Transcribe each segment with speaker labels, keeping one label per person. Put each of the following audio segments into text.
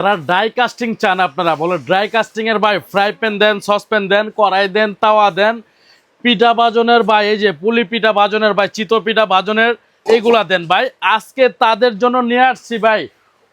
Speaker 1: যারা dry casting চান আপনারা বলে ড্রাই কাস্টিং এর ভাই ফ্রাই প্যান দেন, সসপ্যান দেন, কড়াই দেন, তাওয়া দেন, পিঠা ভাজনের ভাই এই যে পুলি পিঠা ভাজনের ভাই, চিতই পিঠা ভাজনের এইগুলা দেন ভাই। আজকে তাদের জন্য নিয়ে আসছি ভাই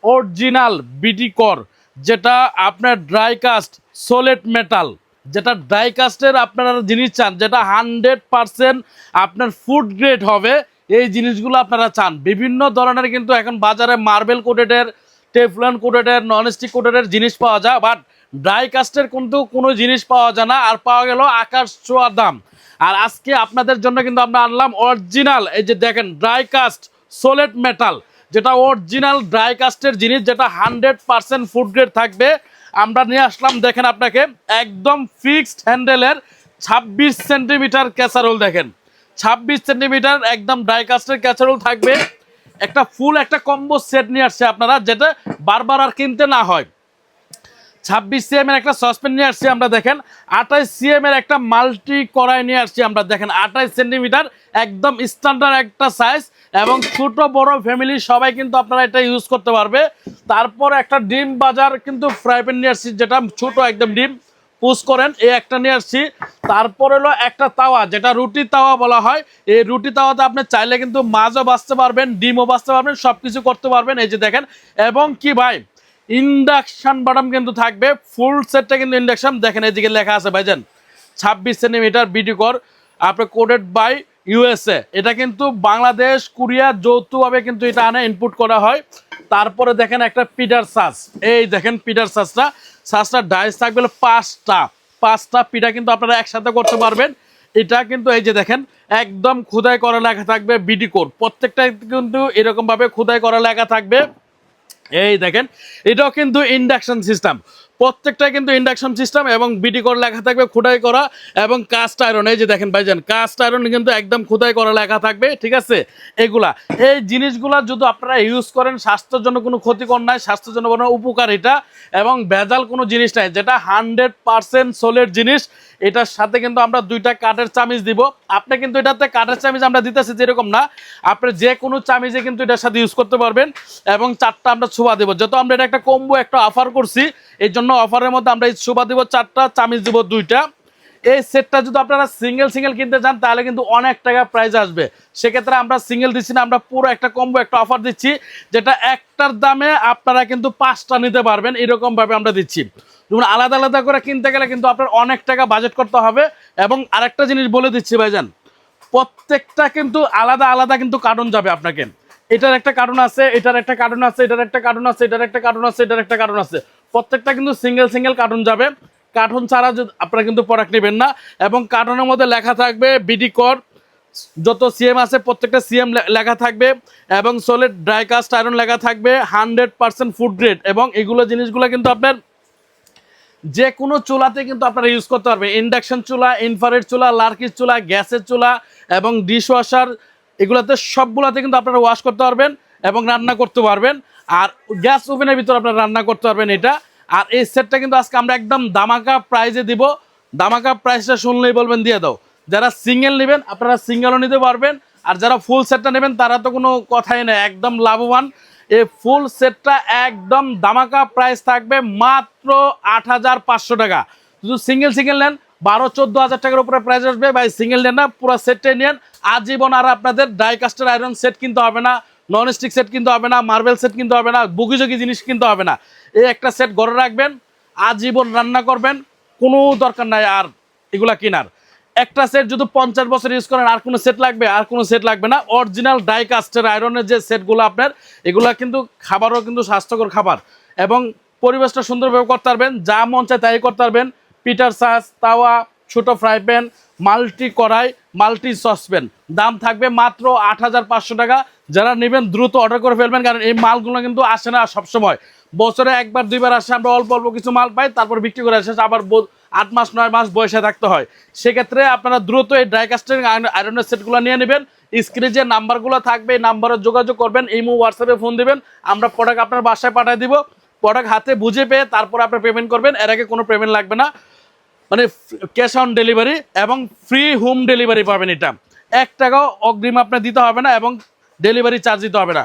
Speaker 1: অরিজিনাল বিডিকর, যেটা আপনার ড্রাই কাস্ট সলিড মেটাল, যেটা ড্রাই কাস্টের আপনারা জিনিস চান, যেটা 100% আপনার ফুড গ্রেড হবে, এই জিনিসগুলো আপনারা চান। বিভিন্ন ধরনের কিন্তু এখন বাজারে মার্বেল কোটেডের, টেফলন কোটেডের, ননস্টিক কোটেডের জিনিস পাওয়া যায়, বাট ড্রাই কাস্টের কিন্তু কোনো জিনিস পাওয়া যায় না, আর পাওয়া গেল আকাশ ছোঁয়ার দাম। আর আজকে আপনাদের জন্য কিন্তু আমরা আনলাম অরিজিনাল, এই যে দেখেন ড্রাই কাস্ট সলিড মেটাল, যেটা অরিজিনাল ড্রাই কাস্টের জিনিস, যেটা 100% ফুড গ্রেড থাকবে। আমরা নিয়ে আসলাম দেখেন আপনাকে একদম ফিক্সড হ্যান্ডেলের 26 সেন্টিমিটার ক্যাসারোল। দেখেন 26 সেন্টিমিটার একদম ড্রাই কাস্টের ক্যাসারোল থাকবে। একটা ফুল একটা কম্বো সেট নিয়ে আসছে আপনারা, যেটা বারবার আর কিনতে না হয়। 26 সিএম এর একটা সসপ্যান নিয়ে আসছি আমরা, দেখেন 28 সিএম এর একটা মাল্টি কড়াই নিয়ে আসছি আমরা, দেখেন 28 সেন্টিমিটার একদম স্ট্যান্ডার্ড একটা সাইজ, এবং ছোট বড় ফ্যামিলি সবাই কিন্তু আপনারা এটা ইউজ করতে পারবে। তারপর একটা ডিম বাজার কিন্তু ফ্রাই প্যান নিয়ে আসছি, যেটা ছোট একদম ডিম পুশ করেন, এই একটা নিয়ে আসছি। তারপর হলো একটা তাওয়া, যেটা রুটি তাওয়া বলা হয়। এই রুটি তাওয়াতে আপনি চাইলে কিন্তু মাছও বাছতে পারবেন, ডিমও বাছতে পারবেন, সব কিছু করতে পারবেন, এই যে দেখেন। এবং কি ভাই ইন্ডাকশন বাটাম কিন্তু থাকবে, ফুল সেটটা কিন্তু ইন্ডাকশন। দেখেন এদিকে লেখা আছে ভাইজান 26 সেন্টিমিটার বিডিকর, আপনার কোডেড বাই ইউএসএ। এটা কিন্তু বাংলাদেশ কোরিয়া যৌথভাবে কিন্তু এটা আনে, ইনপুট করা হয়। তারপরে দেখেন একটা পিঠার সাস, এই দেখেন পিঠার সাসটা ডাইস থাকবে পাঁচটা পিঠা কিন্তু আপনারা একসাথে করতে পারবেন। এটা কিন্তু এই যে দেখেন একদম খোদাই করা লেখা থাকবে বিডিকর, প্রত্যেকটা কিন্তু এরকম ভাবে খোদাই করা লেখা থাকবে। এই দেখেন এটাও কিন্তু ইন্ডাকশন সিস্টেম, প্রত্যেকটা কিন্তু ইন্ডাকশন সিস্টেম, এবং বিডি করে লেখা থাকবে খোদাই করা, এবং কাস্ট আয়রন। এই যে দেখেন ভাইজান কাস্ট আয়রন কিন্তু একদম খোদাই করা লেখা থাকবে, ঠিক আছে। এগুলা এই জিনিসগুলা যদি আপনারা ইউজ করেন স্বাস্থ্যের জন্য কোনো ক্ষতিকর নাই, স্বাস্থ্যের জন্য কোনো উপকার এটা, এবং ভেজাল কোনো জিনিস নাই, যেটা 100% সোলের জিনিস। এটার সাথে কিন্তু আমরা দুইটা কাঠের চামিচ দিব। আপনি কিন্তু এটাতে কাঠের চামিচ আমরা দিতেছি যেরকম না, আপনি যে কোনো চামিচে কিন্তু এটার সাথে ইউজ করতে পারবেন, এবং চারটা আমরা ছোবা দেবো, যেহেতু আমরা এটা একটা কম্বো একটা অফার করছি, এই জন্য অফারের মধ্যে আমরা এই ছোবা দিব চারটা, চামিচ দিব দুইটা। এই সেটটা যদি আপনারা সিঙ্গেল কিনতে চান তাহলে কিন্তু অনেক টাকা প্রাইস আসবে, সেক্ষেত্রে আমরা সিঙ্গেল দিচ্ছি না, আমরা পুরো একটা কম্বো একটা অফার দিচ্ছি, যেটা একটার দামে আপনারা কিন্তু 5টা নিতে পারবেন, এরকম ভাবে আমরা দিচ্ছি। যেমন আলাদা আলাদা করে কিনতে গেলে কিন্তু আপনার অনেক টাকা বাজেট করতে হবে। এবং আরেকটা জিনিস বলে দিচ্ছি ভাইজান, প্রত্যেকটা কিন্তু আলাদা আলাদা কিন্তু কার্টুন যাবে আপনাকে। এটার একটা কার্টুন আছে, এটার একটা কার্টুন আছে, এটার একটা কার্টুন আছে, এটার একটা কার্টুন আছে, এটার একটা কার্টুন আছে, প্রত্যেকটা কিন্তু সিঙ্গেল কার্টুন যাবে। কার্টুন ছাড়া আপনারা কিন্তু প্রোডাক্ট নেবেন না। এবং কার্টুনের মধ্যে লেখা থাকবে বিডিকর, যত সিএম আছে প্রত্যেকটা সিএম লেখা থাকবে, এবং সলিড ড্রাই কাস্ট আয়রন লেখা থাকবে 100% ফুড গ্রেড। এবং এগুলো জিনিসগুলো কিন্তু আপনার যে কোনো চুলাতে কিন্তু আপনারা ইউজ করতে পারবেন, ইন্ডাকশন চুলা, ইনফ্রারেড চুলা, লার্কিস চুলা, গ্যাসের চুলা, এবং ডিশ ওয়াশার, এগুলাতে সবগুলাতে কিন্তু আপনারা ওয়াশ করতে পারবেন এবং রান্না করতে পারবেন। আর গ্যাস ওভেনের ভিতরে আপনারা রান্না করতে পারবেন এটা। আর এই সেটটা কিন্তু আজকে আমরা একদম দামাকা প্রাইজে দিব, দামাকা প্রাইসটা শুনলেই বলবেন দিয়ে দাও। যারা সিঙ্গেল নেবেন আপনারা সিঙ্গেলও নিতে পারবেন, আর যারা ফুল সেটটা নেবেন তারা তো কোনো কথাই নেই, একদম লাভবান। এই ফুল সেটটা একদম দামাকা প্রাইস থাকবে মাত্র 8,500 টাকা। শুধু সিঙ্গেল নেন 12-14 হাজার টাকার উপরে প্রাইস আসবে ভাই। সিঙ্গেল নেন না, পুরো সেটটাই নেন আজীবন। আর আপনাদের ডাই কাস্টের আয়রন সেট কিনতে হবে না, নন স্টিক সেট কিনতে হবে না, মার্বেল সেট কিনতে হবে না, বুগিজগি জিনিস কিনতে হবে না। এই একটা সেট ঘরে রাখবেন, আজীবন রান্না করবেন, কোনো দরকার নাই আর এগুলা কেনার। একটা সেট যদি 50 বছর ইউজ করেন আর কোনো সেট লাগবে? আর কোনো সেট লাগবে না। অরিজিনাল ডাই কাস্টের আয়রনের যে সেটগুলো আপনার, এগুলা কিন্তু খাবারও কিন্তু স্বাস্থ্যকর খাবার, এবং পরিবেশটা সুন্দরভাবে করতে পারবেন, যা মন চায় তাই করতে পারবেন। পিঠার সাস, তাওয়া, ছোট ফ্রাই প্যান, মাল্টি কড়াই, মাল্টি সসপ্যান, দাম থাকবে মাত্র 8,500 টাকা। যারা নেবেন দ্রুত অর্ডার করে ফেলবেন, কারণ এই মালগুলো কিন্তু আসে না সবসময়, বছরে একবার দুইবার আসে। আমরা অল্প অল্প কিছু মাল পাই, তারপর বিক্রি করে আসে, আবার 8 মাস 9 মাস বয়সে থাকতে হয়। সেক্ষেত্রে আপনারা দ্রুত এই ড্রাই কাস্টিং আয়রনের সেটগুলো নিয়ে নেবেন। স্ক্রিনে যে নাম্বারগুলো থাকবে এই নাম্বারে যোগাযোগ করবেন, ইমো হোয়াটসঅ্যাপে ফোন দিবেন, আমরা প্রোডাক্ট আপনার বাসায় পাঠিয়ে দিব। প্রোডাক্ট হাতে বুঝে পেয়ে তারপর আপনি পেমেন্ট করবেন, এর আগে কোনো পেমেন্ট লাগবে না, মানে ক্যাশ অন ডেলিভারি, এবং ফ্রি হোম ডেলিভারি পাবেন। এটা 1 টাকাও অগ্রিম আপনার দিতে হবে না, এবং ডেলিভারি চার্জ দিতে হবে না।